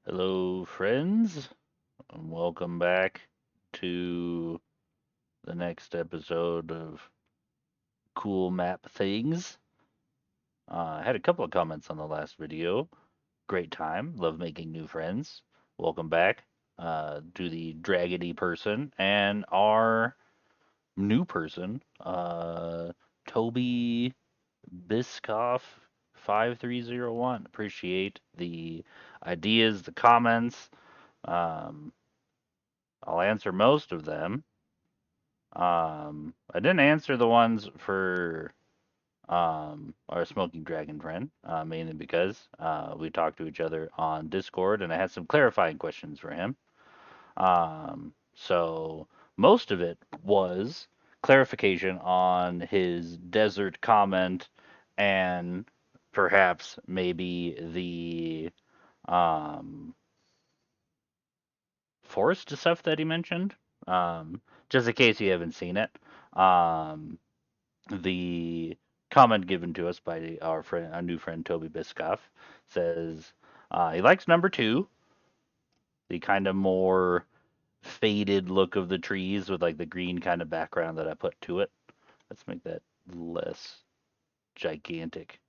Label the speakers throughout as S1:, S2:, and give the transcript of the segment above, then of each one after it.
S1: Hello, friends, and welcome back to the next episode of Cool Map Things. I had a couple of comments on the last video. Great time, love making new friends. Welcome back to the Dragony person and our new person, Toby Biscoff 5301. Appreciate the ideas, the comments. Um, I'll answer most of them. I didn't answer the ones for our smoking dragon friend, mainly because we talked to each other on Discord, and I had some clarifying questions for him. So most of it was clarification on his desert comment and perhaps maybe the forest stuff that he mentioned. Um, just in case you haven't seen it, um, the comment given to us by our friend, our new friend Toby Biscoff, says he likes number two, the kind of more faded look of the trees with like the green kind of background that I put to it. Let's make that less gigantic.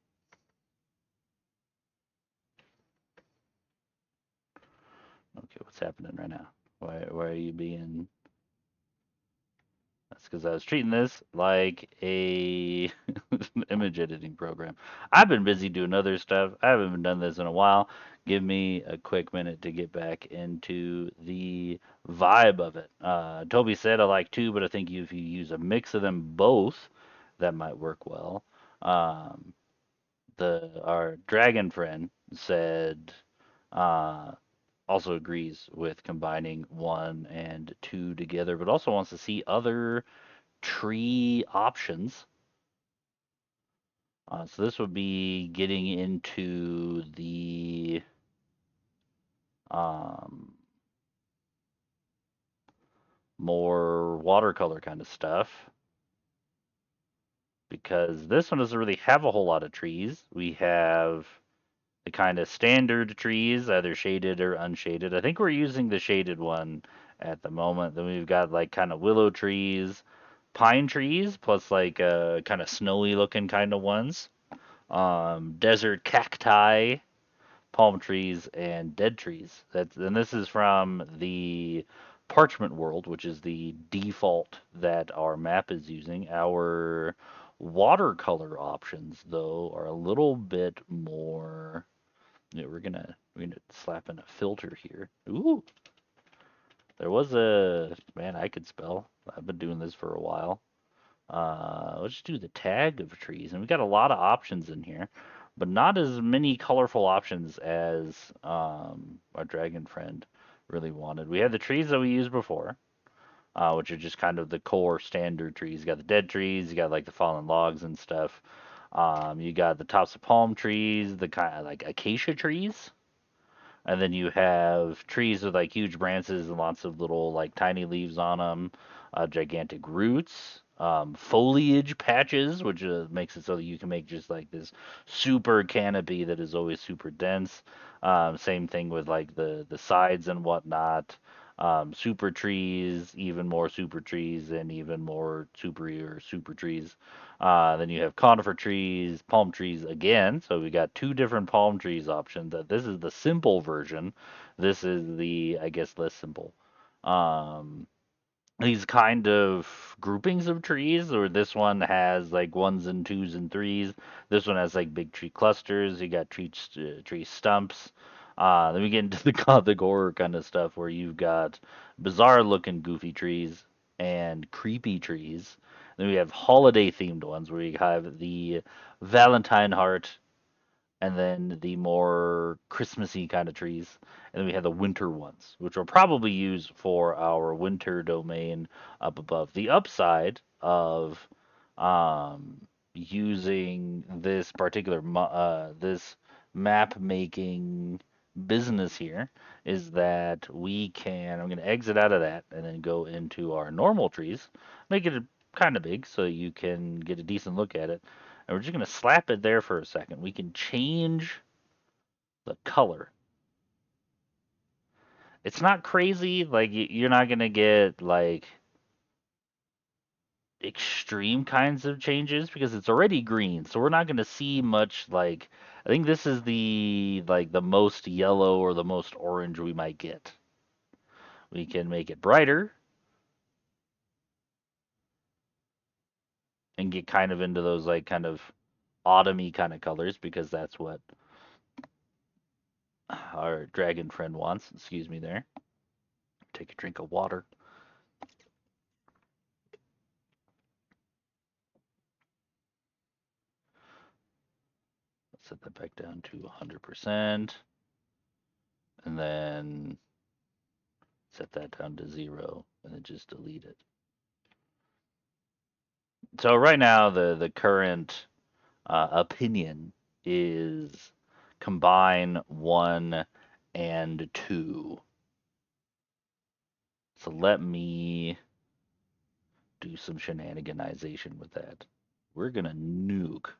S1: Okay, what's happening right now? Why are you being That's because I was treating this like a image editing program. I've been busy doing other stuff. I haven't been done this in a while. Give me a quick minute to get back into the vibe of it. Toby said I like two, but I think if you use a mix of them both, that might work well. Um, the our dragon friend said uh, also agrees with combining one and two together, but also wants to see other tree options. So this would be getting into the um, more watercolor kind of stuff because this one doesn't really have a whole lot of trees. We have the kind of standard trees, either shaded or unshaded. I think we're using the shaded one at the moment. Then we've got like kind of willow trees, pine trees, plus like kind of snowy looking kind of ones. Desert cacti, palm trees, and dead trees. And this is from the parchment world, which is the default that our map is using. Our watercolor options, though, are a little bit more. We're gonna slap in a filter here. Ooh, there was a man I could spell. I've been doing this for a while. Let's do the tag of trees, and we got a lot of options in here, but not as many colorful options as our dragon friend really wanted. We had the trees that we used before, which are just kind of the core standard trees. You got the dead trees, you got like the fallen logs and stuff. You got the tops of palm trees, the kind of like acacia trees, and then you have trees with like huge branches and lots of little like tiny leaves on them, gigantic roots, foliage patches, which makes it so that you can make just like this super canopy that is always super dense. Same thing with like the sides and whatnot. Super trees, even more super trees, and even more superior super trees. Then you have conifer trees, palm trees again. So we got two different palm trees options. That this is the simple version. This is the, I guess, less simple. Um, these kind of groupings of trees, or this one has like ones and twos and threes. This one has like big tree clusters. You got tree stumps. Then we get into the gothic horror kind of stuff where you've got bizarre looking goofy trees and creepy trees. Then we have holiday themed ones where you have the Valentine heart and then the more Christmassy kind of trees. And then we have the winter ones, which we'll probably use for our winter domain up above. The upside of using this particular this map making business here is that we can. I'm going to exit out of that and then go into our normal trees, make it kind of big so you can get a decent look at it. And we're just going to slap it there for a second. We can change the color. It's not crazy. Like you're not gonna get like extreme kinds of changes because it's already green. So we're not gonna see much like I think this is the most yellow or the most orange we might get. We can make it brighter and get kind of into those like kind of autumny kind of colors because that's what our dragon friend wants. Excuse me there. Take a drink of water. Set that back down to 100% and then set that down to 0 and then just delete it. So right now the current opinion is combine 1 and 2. So let me do some shenaniganization with that. We're gonna nuke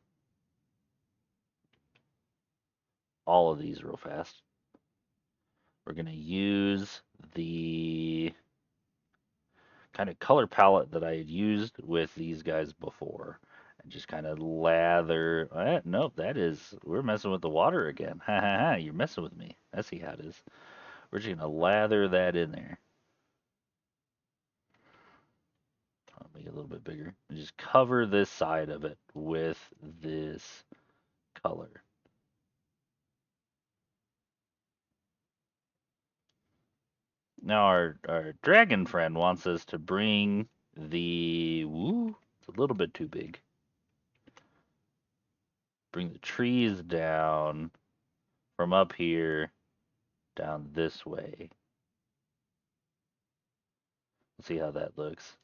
S1: all of these real fast. We're gonna use the kind of color palette that I had used with these guys before and just kind of lather. Nope, we're messing with the water again. Ha ha ha, you're messing with me. I see how it is. We're just gonna lather that in there. I'll make it a little bit bigger and just cover this side of it with this color. Now our dragon friend wants us to bring it's a little bit too big. Bring the trees down from up here down this way. Let's see how that looks.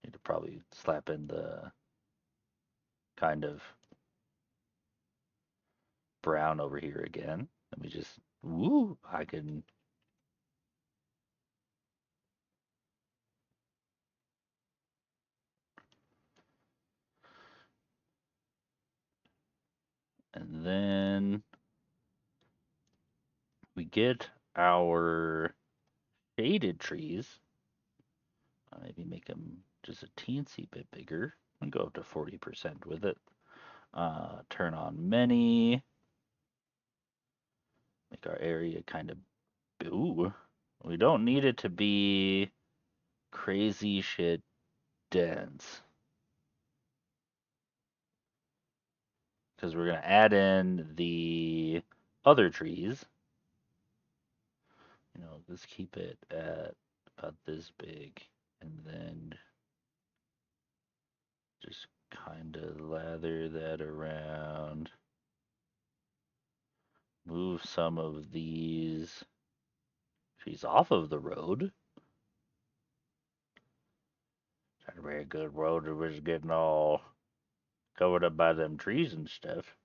S1: Need to probably slap in the kind of brown over here again. Let me just I can and then we get our shaded trees. I'll maybe make them just a teensy bit bigger and go up to 40% with it. Turn on many. Make our area kind of we don't need it to be crazy shit dense because we're going to add in the other trees. Let's keep it at about this big and then just kind of lather that around. Move some of these trees off of the road. Trying to be a good road that was getting all covered up by them trees and stuff.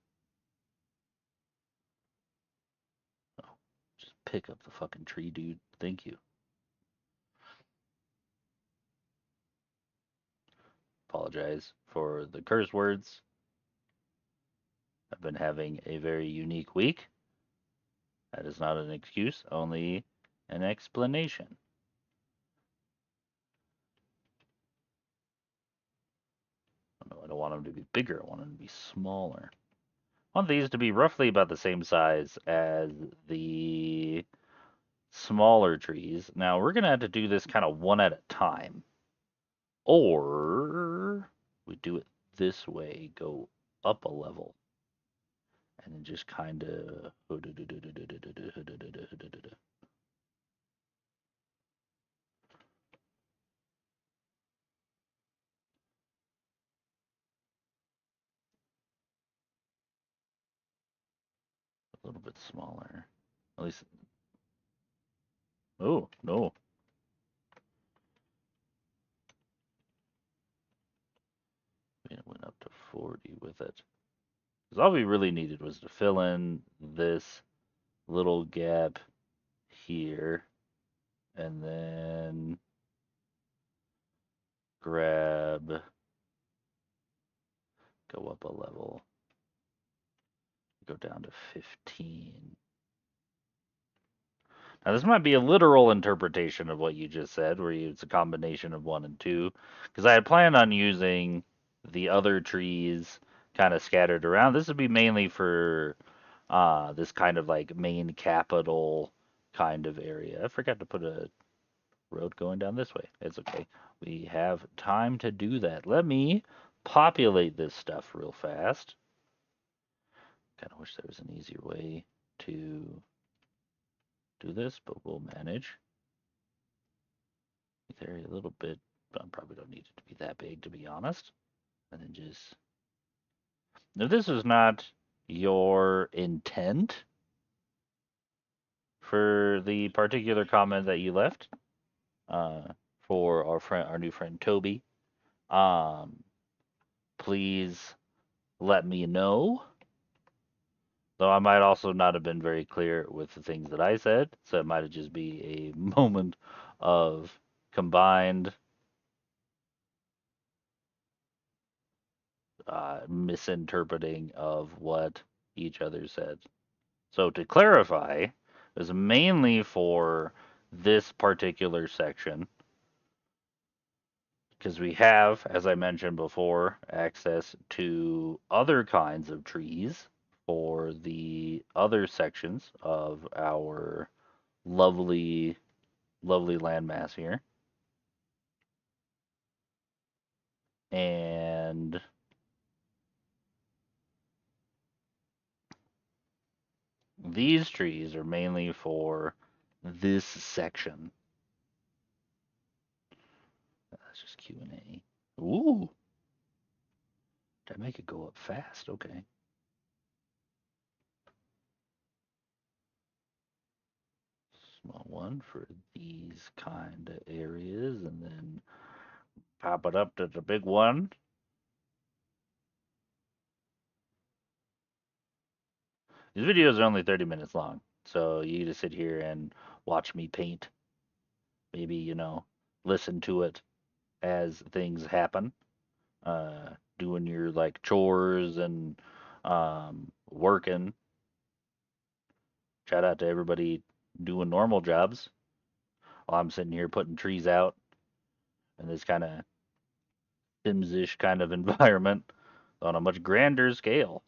S1: Oh, just pick up the fucking tree, dude. Thank you. Apologize for the curse words. I've been having a very unique week. That is not an excuse, only an explanation. No, I don't want them to be bigger. I want them to be smaller. I want these to be roughly about the same size as the smaller trees. Now we're going to have to do this kind of one at a time. Or we do it this way, go up a level. And then just kind of a little bit smaller. At least. Oh, no. It went up to 40 with it. Because all we really needed was to fill in this little gap here. And then grab, go up a level, go down to 15. Now, this might be a literal interpretation of what you just said, where it's a combination of one and two, because I had planned on using the other trees kind of scattered around. This would be mainly for this kind of like main capital kind of area. I forgot to put a road going down this way. It's okay. We have time to do that. Let me populate this stuff real fast. Kind of wish there was an easier way to do this, but we'll manage. The area a little bit, but I probably don't need it to be that big, to be honest. And then just, if this is not your intent for the particular comment that you left, for our new friend Toby, um, please let me know. Though I might also not have been very clear with the things that I said, so it might just be a moment of combined misinterpreting of what each other said. So to clarify, it was mainly for this particular section because we have, as I mentioned before, access to other kinds of trees for the other sections of our lovely, lovely landmass here. And these trees are mainly for this section. That's just Q&A. Ooh. Did I make it go up fast? Okay. Small one for these kind of areas, and then pop it up to the big one. These videos are only 30 minutes long, so you get to sit here and watch me paint. Maybe, listen to it as things happen. Doing your like chores and working. Shout out to everybody doing normal jobs while I'm sitting here putting trees out in this kind of Sims-ish kind of environment on a much grander scale.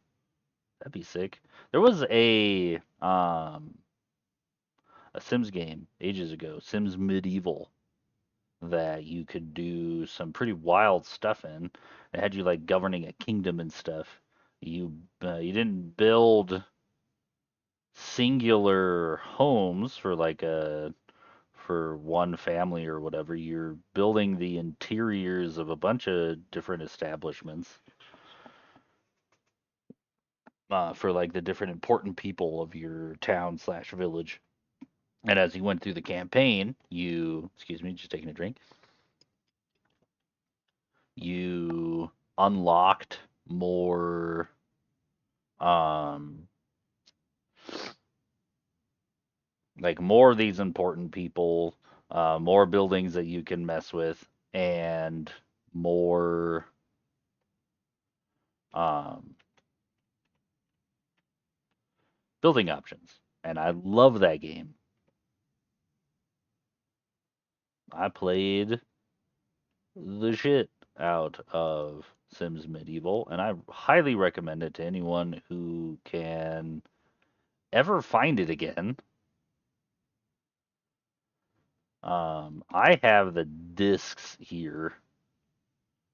S1: That'd be sick. There was a Sims game ages ago, Sims Medieval, that you could do some pretty wild stuff in. It had you like governing a kingdom and stuff. You didn't build singular homes for like a for one family or whatever. You're building the interiors of a bunch of different establishments for like the different important people of your town slash village. And as you went through the campaign, excuse me, just taking a drink, you unlocked more, um, like more of these important people, more buildings that you can mess with, and more, um, building options. And I love that game. I played the shit out of Sims Medieval, and I highly recommend it to anyone who can ever find it again. I have the discs here.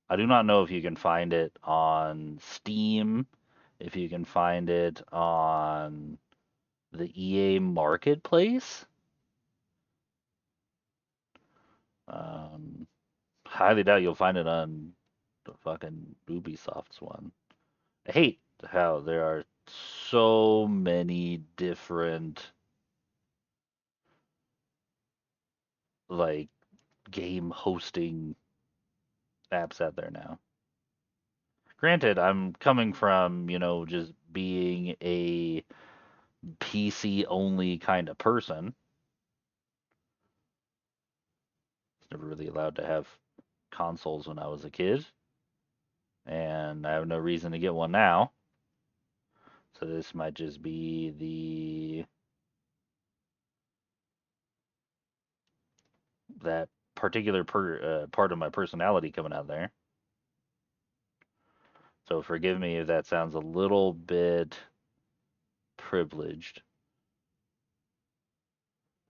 S1: I do not know if you can find it on Steam, if you can find it on the EA Marketplace. Highly doubt you'll find it on the fucking Ubisoft's one. I hate how there are so many different like game hosting apps out there now. Granted, I'm coming from, just being a PC only kind of person. I was never really allowed to have consoles when I was a kid, and I have no reason to get one now. So this might just be that particular part of my personality coming out there. So forgive me if that sounds a little bit privileged,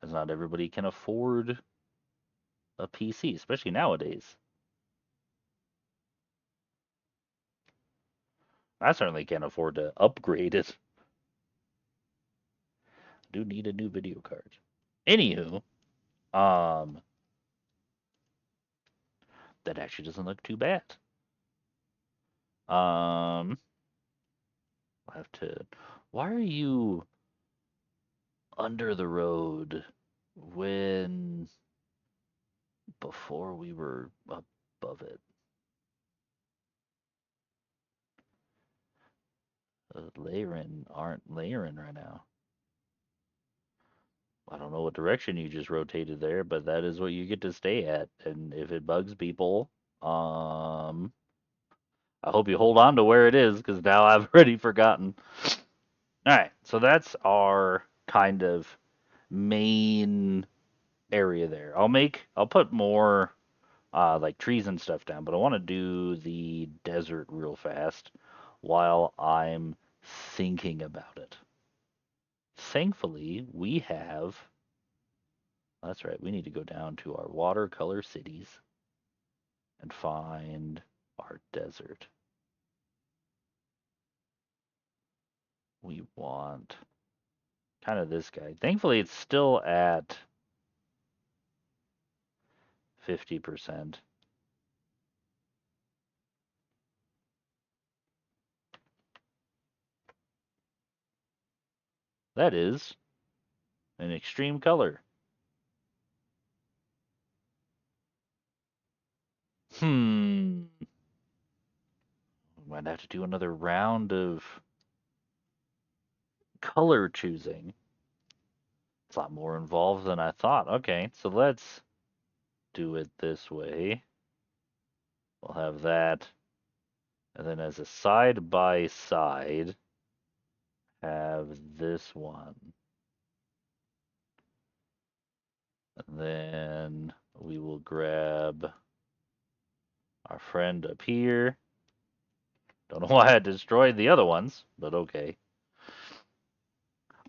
S1: as not everybody can afford a PC, especially nowadays. I certainly can't afford to upgrade it. I do need a new video card. Anywho, um, that actually doesn't look too bad. I have to. Why are you under the road when before we were above it? Layering aren't layering right now. I don't know what direction you just rotated there, but that is what you get to stay at. And if it bugs people, I hope you hold on to where it is because now I've already forgotten. All right, so that's our kind of main area there. I'll put more like trees and stuff down, but I want to do the desert real fast while I'm thinking about it. Thankfully, we have. That's right. We need to go down to our watercolor cities and find our desert. We want kind of this guy. Thankfully, it's still at 50%. That is an extreme color. Hmm. Might have to do another round of color choosing. It's a lot more involved than I thought. Okay, so let's do it this way. We'll have that. And then as a side by side, have this one. And then we will grab our friend up here. Don't know why I destroyed the other ones, but okay.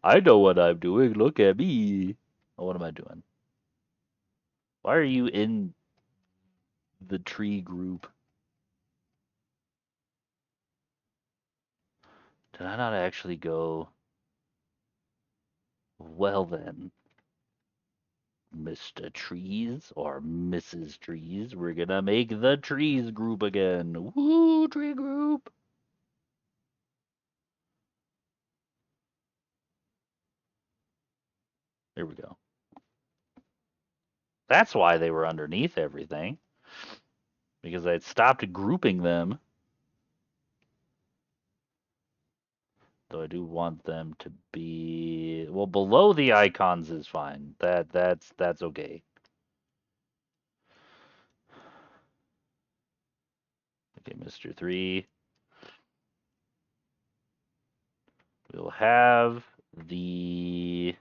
S1: I know what I'm doing. Look at me. Oh, what am I doing? Why are you in the tree group? Did I not actually go? Well then, Mr. Trees or Mrs. Trees, we're gonna make the trees group again. Woo, tree group. There we go. That's why they were underneath everything. Because I'd stopped grouping them. Though I do want them to be well below the icons is fine. That's okay. Okay, Mr. 3. We'll have the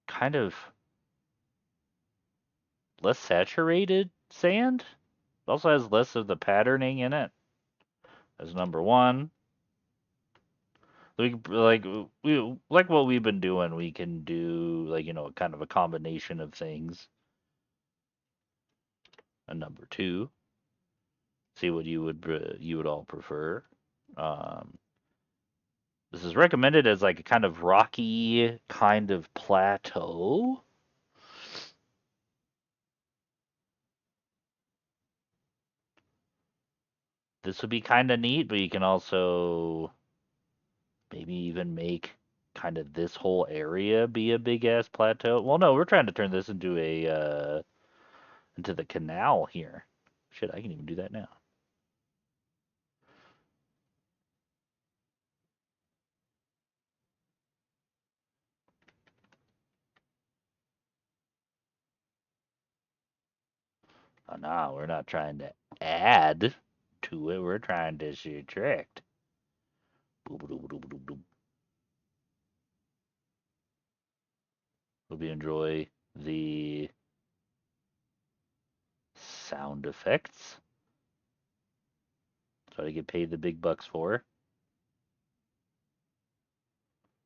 S1: kind of less saturated sand. It also has less of the patterning in it as number 1. We like what we've been doing. We can do like kind of a combination of things. And number 2, see what you would all prefer. This is recommended as like a kind of rocky kind of plateau. This would be kind of neat, but you can also maybe even make kind of this whole area be a big ass plateau. Well, no, we're trying to turn this into a into the canal here. Shit, I can even do that now. Oh, no, we're not trying to add to it. We're trying to subtract. Hope you enjoy the sound effects. So I get paid the big bucks for.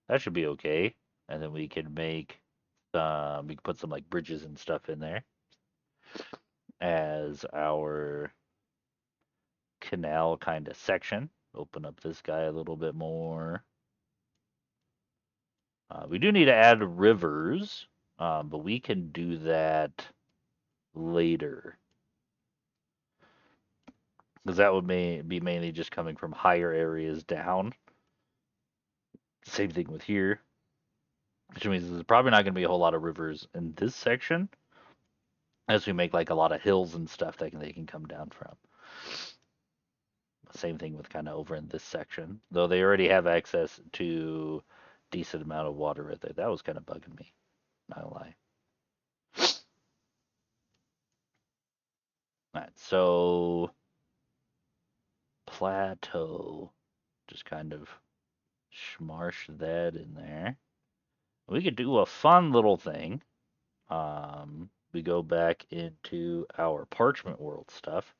S1: That should be okay. And then we can make we can put some like bridges and stuff in there as our canal kind of section. Open up this guy a little bit more. We do need to add rivers, but we can do that later. Because that would be mainly just coming from higher areas down. Same thing with here. Which means there's probably not going to be a whole lot of rivers in this section as we make like a lot of hills and stuff that they can come down from. Same thing with kind of over in this section, though they already have access to decent amount of water right there. That was kind of bugging me, not gonna lie. All right, so plateau, just kind of smarsh that in there. We could do a fun little thing. We go back into our parchment world stuff.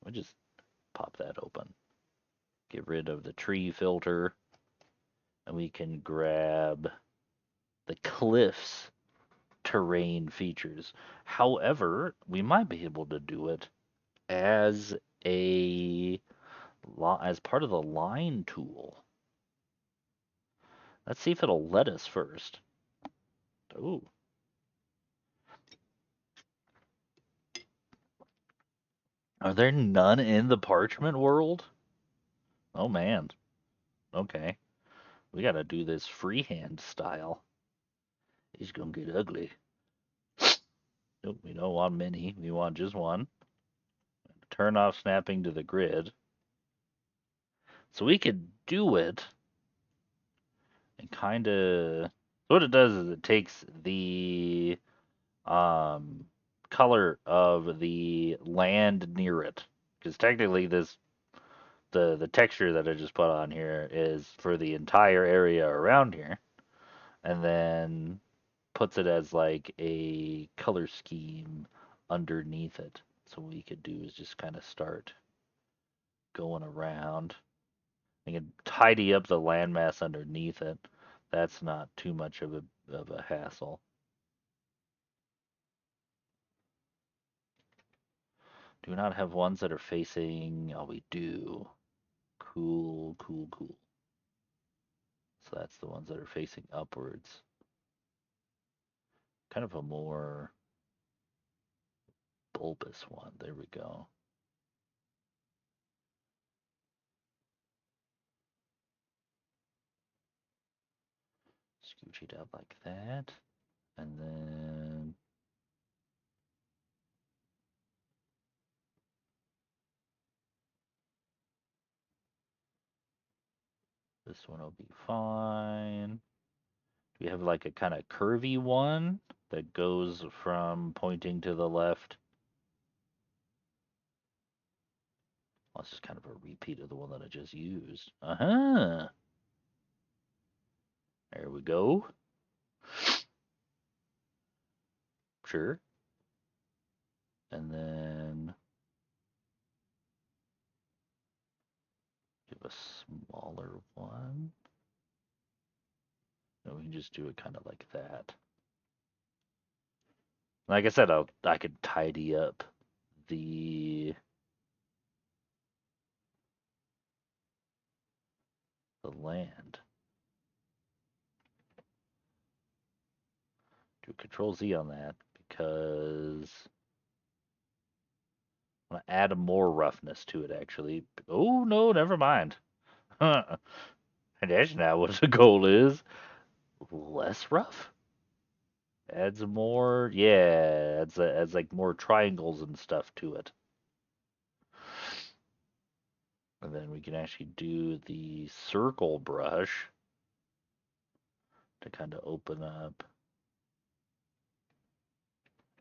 S1: We just pop that open. Get rid of the tree filter. And we can grab the cliffs terrain features. However, we might be able to do it as as part of the line tool. Let's see if it'll let us first. Ooh. Are there none in the parchment world? Oh man. Okay. We gotta do this freehand style. It's gonna get ugly. Nope, we don't want many. We want just one. Turn off snapping to the grid. So we could do it and kind of. What it does is it takes the color of the land near it, because technically the texture that I just put on here is for the entire area around here, and then puts it as like a color scheme underneath it. So what we could do is just kind of start going around. We can tidy up the landmass underneath it. That's not too much of a hassle. Do we not have ones that are facing? Oh, we do. Cool, cool, cool. So that's the ones that are facing upwards. Kind of a more bulbous one. There we go. Scooch it out like that. And then this one will be fine. We have like a kind of curvy one that goes from pointing to the left. Well, this is kind of a repeat of the one that I just used. Uh-huh. There we go. Sure. And then give a smaller one. And we can just do it kind of like that. Like I said, I could tidy up the land. Do Control Z on that because I want to add more roughness to it actually. Oh no, never mind. And that's not what the goal is. Less rough? Adds more, yeah, adds like more triangles and stuff to it. And then we can actually do the circle brush to kind of open up.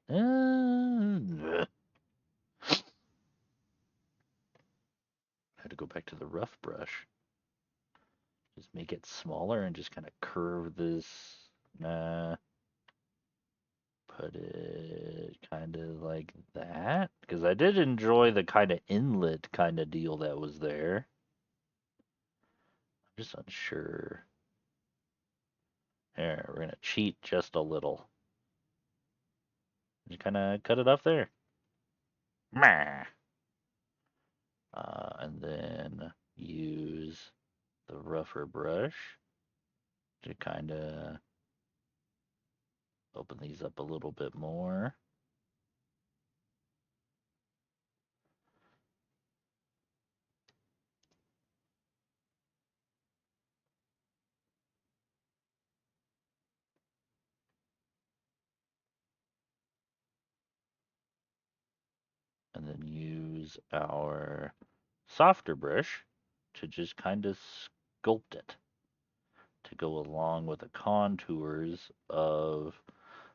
S1: I had to go back to the rough brush. Just make it smaller and just kind of curve this. put it kind of like that, because I did enjoy the kind of inlet kind of deal that was there. I'm just unsure. Here, we're gonna cheat just a little. Just kind of cut it off there. Meh. And then use the rougher brush to kind of open these up a little bit more. And then use our softer brush to just kind of sculpt it to go along with the contours of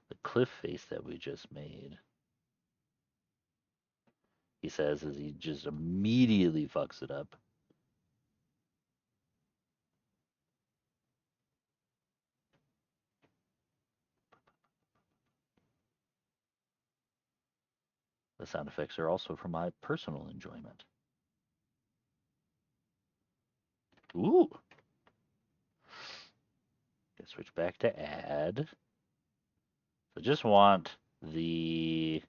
S1: the cliff face that we just made. He says as he just immediately fucks it up. The sound effects are also for my personal enjoyment. Ooh! Switch back to add. So just want the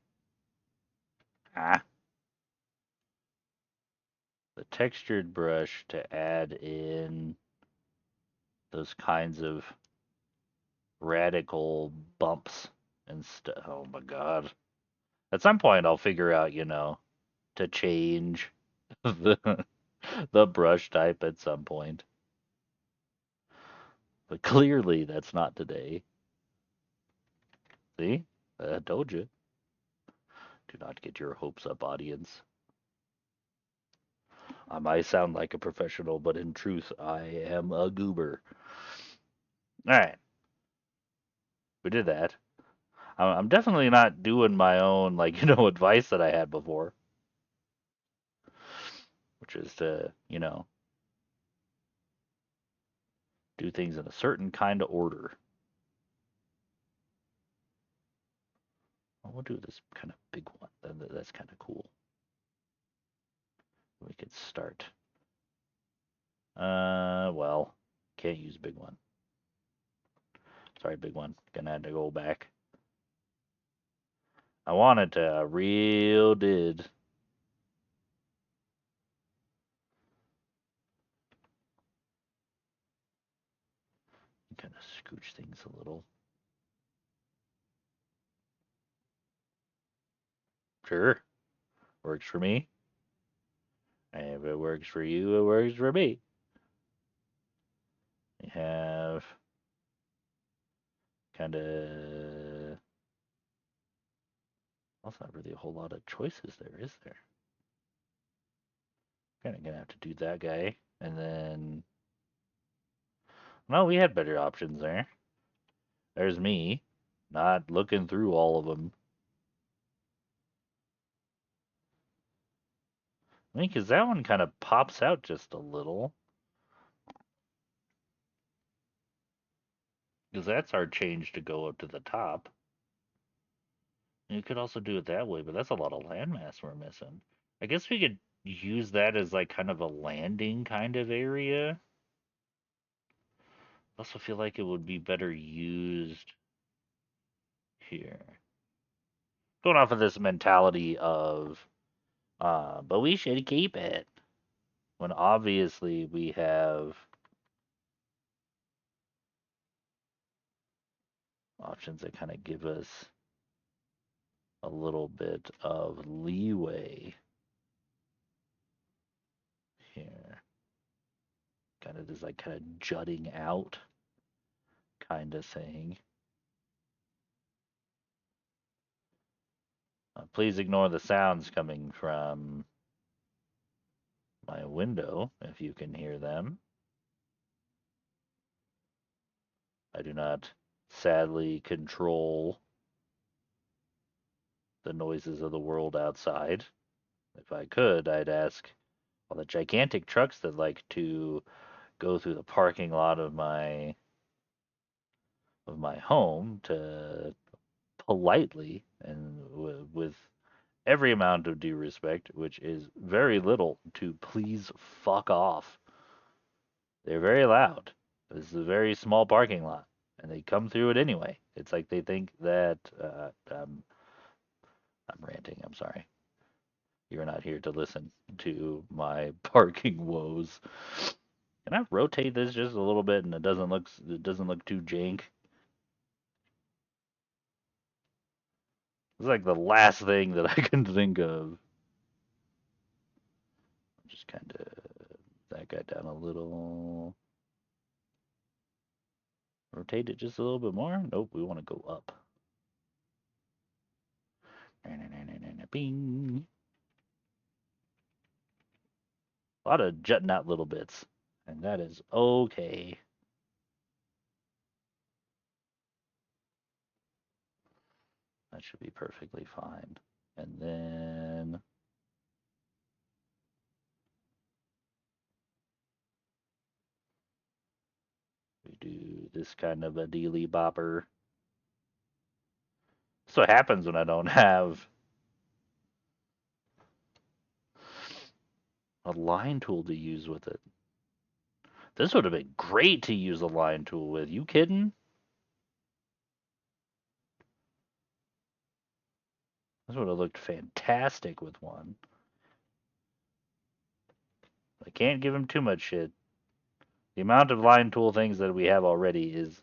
S1: the textured brush to add in those kinds of radical bumps and stuff. Oh my god. At some point I'll figure out, to change the the brush type at some point. But clearly that's not today. See? I told you. Do not get your hopes up, audience. I might sound like a professional, but in truth, I am a goober. Alright, we did that. I'm definitely not doing my own, advice that I had before, which is to, do things in a certain kind of order. Well, we'll do this kind of big one. That's kind of cool. We could start. Well, can't use big one. Sorry, big one. Gonna have to go back. I wanted to, real did. Kind of scooch things a little. Sure, works for me. And if it works for you, it works for me. We have kind of. That's not really a whole lot of choices there, is there? Kind of gonna have to do that guy, and then. Well, we had better options there. There's me, not looking through all of them. I mean, because that one kind of pops out just a little. Because that's our change to go up to the top. You could also do it that way, but that's a lot of landmass we're missing. I guess we could use that as like kind of a landing kind of area. I also feel like it would be better used here. Going off of this mentality of, but we should keep it. When obviously we have options that kind of give us a little bit of leeway here. Kind of this like kind of jutting out kind of thing. Please ignore the sounds coming from my window if you can hear them. I do not sadly control the noises of the world outside. If I could, I'd ask all the gigantic trucks that like to go through the parking lot of my home to politely and with every amount of due respect, which is very little, to please fuck off. They're very loud. This is a very small parking lot, and they come through it anyway. It's like they think that I'm ranting. I'm sorry. You're not here to listen to my parking woes. Can I rotate this just a little bit and it doesn't look too jank? It's like the last thing that I can think of. Just kind of that guy down a little. Rotate it just a little bit more. Nope, we want to go up. Bing. A lot of jutting out little bits, and that is okay. That should be perfectly fine. And then we do this kind of a dealy bopper. That's what happens when I don't have a line tool to use with it. This would have been great to use a line tool with. You kidding? This would have looked fantastic with one. I can't give him too much shit. The amount of line tool things that we have already is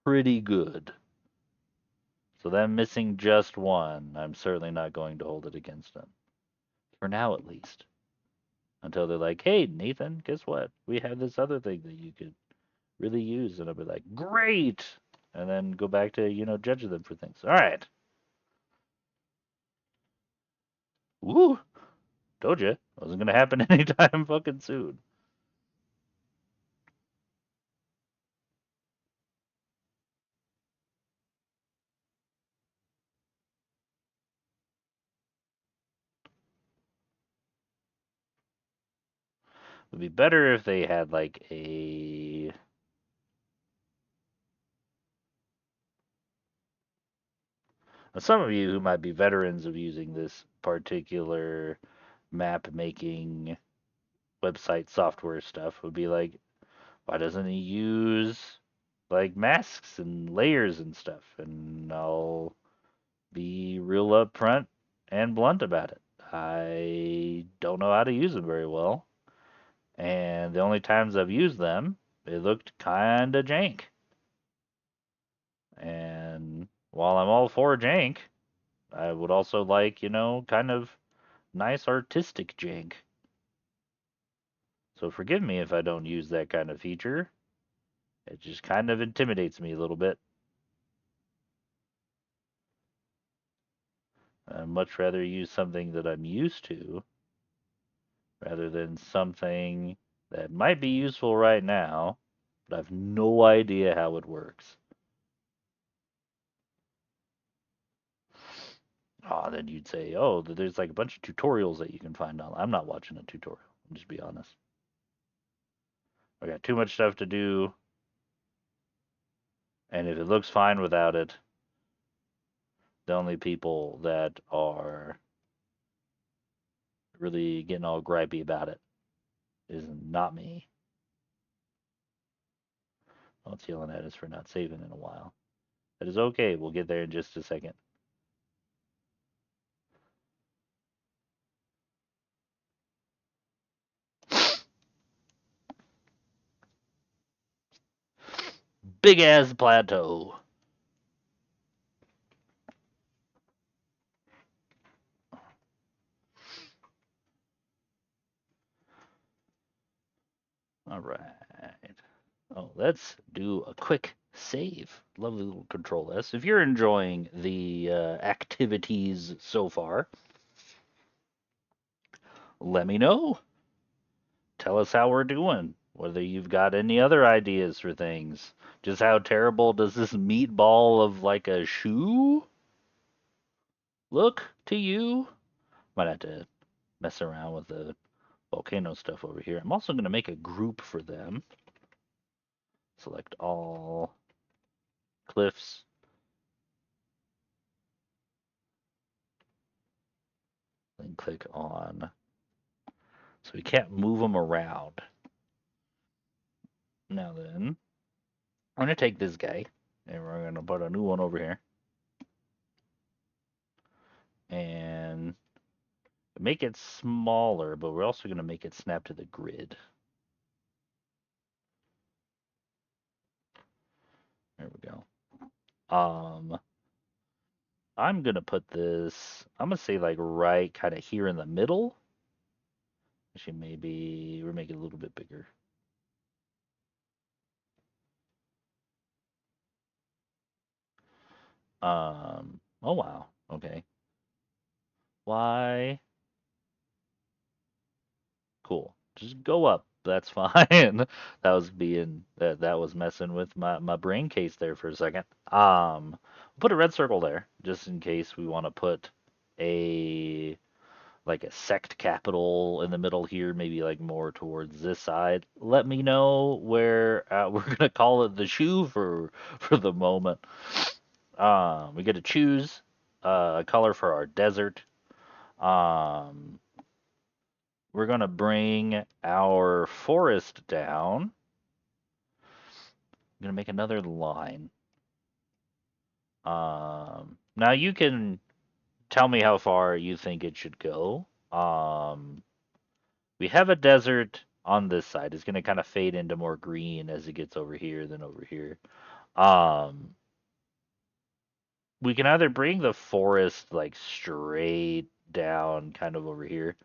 S1: pretty good. So them missing just one, I'm certainly not going to hold it against them. For now, at least. Until they're like, hey, Nathan, guess what? We have this other thing that you could really use. And I'll be like, great! And then go back to, judging them for things. All right. Woo! Told you. Wasn't going to happen anytime fucking soon. It would be better if they had like a. Some of you who might be veterans of using this particular map making website software stuff would be like, why doesn't he use like masks and layers and stuff? And I'll be real upfront and blunt about it. I don't know how to use them very well. And the only times I've used them, it looked kind of jank. And while I'm all for jank, I would also like, kind of nice artistic jank. So forgive me if I don't use that kind of feature. It just kind of intimidates me a little bit. I'd much rather use something that I'm used to rather than something that might be useful right now, but I have no idea how it works. Oh, then you'd say, oh, there's like a bunch of tutorials that you can find online. I'm not watching a tutorial. I'll just be honest. I got too much stuff to do, and if it looks fine without it, the only people that are really getting all gripey about it is not me. Well, it's yelling at us for not saving in a while. That is okay. We'll get there in just a second. Big ass plateau. All right. Oh, let's do a quick save. Lovely little control S. If you're enjoying the activities so far, let me know. Tell us how we're doing. Whether you've got any other ideas for things. Just how terrible does this meatball of like a shoe look to you? Might have to mess around with the volcano stuff over here. I'm also going to make a group for them. Select all cliffs. and click on. So we can't move them around. Now then, I'm going to take this guy and we're going to put a new one over here. And make it smaller, but we're also going to make it snap to the grid. There we go. I'm going to put this, I'm going to say like right kind of here in the middle. Actually, maybe we'll make it a little bit bigger. Oh wow. Okay. Why? Cool. Just go up. That's fine. That was messing with my brain case there for a second. Put a red circle there just in case we want to put a like a sect capital in the middle here, maybe like more towards this side. Let me know where we're gonna call it the shoe for the moment. We get to choose a color for our desert. Um, we're gonna bring our forest down. I'm gonna make another line. Now you can tell me how far you think it should go. We have a desert on this side. It's gonna kind of fade into more green as it gets over here than over here. Um, we can either bring the forest like straight down, kind of over here,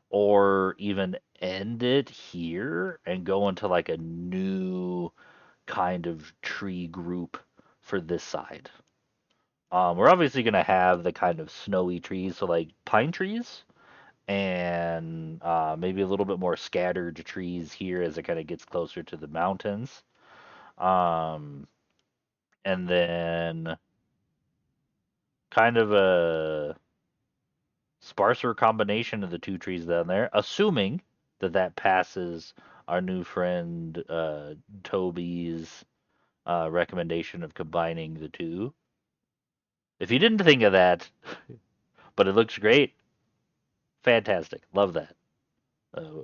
S1: or even end it here and go into like a new kind of tree group for this side. We're obviously gonna have the kind of snowy trees, so like pine trees, and maybe a little bit more scattered trees here as it kind of gets closer to the mountains. Um, and then kind of a sparser combination of the two trees down there, assuming that that passes our new friend Toby's recommendation of combining the two. If you didn't think of that, but it looks great, fantastic. Love that.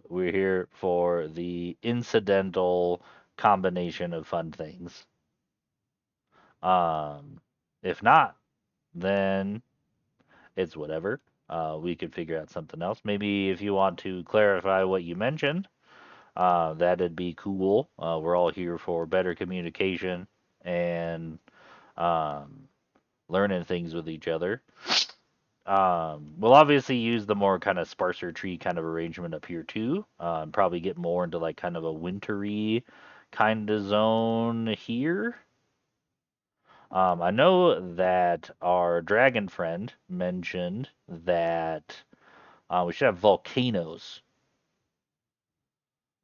S1: We're here for the incidental combination of fun things. Um, if not, then it's whatever. We could figure out something else. Maybe if you want to clarify what you mentioned, that'd be cool. We're all here for better communication and um, learning things with each other. We'll obviously use the more kind of sparser tree kind of arrangement up here too. Probably get more into like kind of a wintry kind of zone here. I know that our dragon friend mentioned that we should have volcanoes.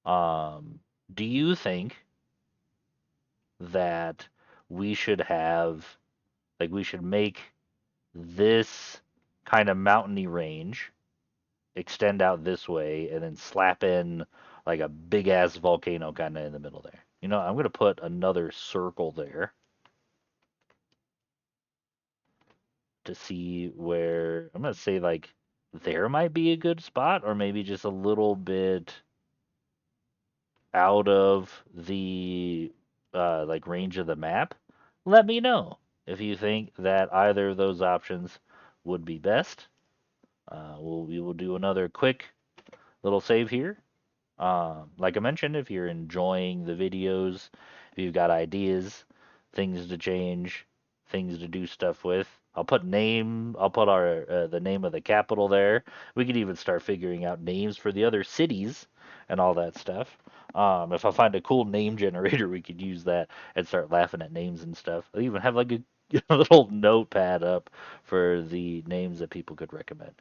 S1: Um, do you think that we should have, like, we should make this kind of mountainy range extend out this way and then slap in like a big ass volcano kind of in the middle there? You know, I'm going to put another circle there to see where I'm going to say like there might be a good spot or maybe just a little bit out of the like range of the map. Let me know if you think that either of those options would be best. We will do another quick little save here. Like I mentioned, if you're enjoying the videos, if you've got ideas, things to change, things to do stuff with, I'll put our the name of the capital there. We could even start figuring out names for the other cities and all that stuff. If I find a cool name generator, we could use that and start laughing at names and stuff. I'll even have like a little notepad up for the names that people could recommend.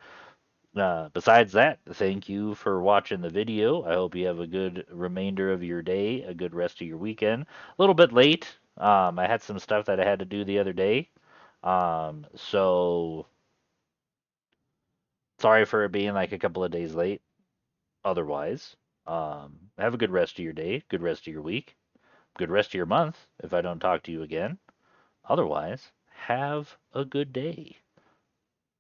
S1: Besides that, thank you for watching the video. I hope you have a good remainder of your day, a good rest of your weekend. A little bit late. I had some stuff that I had to do the other day. So sorry for it being like a couple of days late. Otherwise, have a good rest of your day, good rest of your week, good rest of your month if I don't talk to you again. Otherwise, have a good day.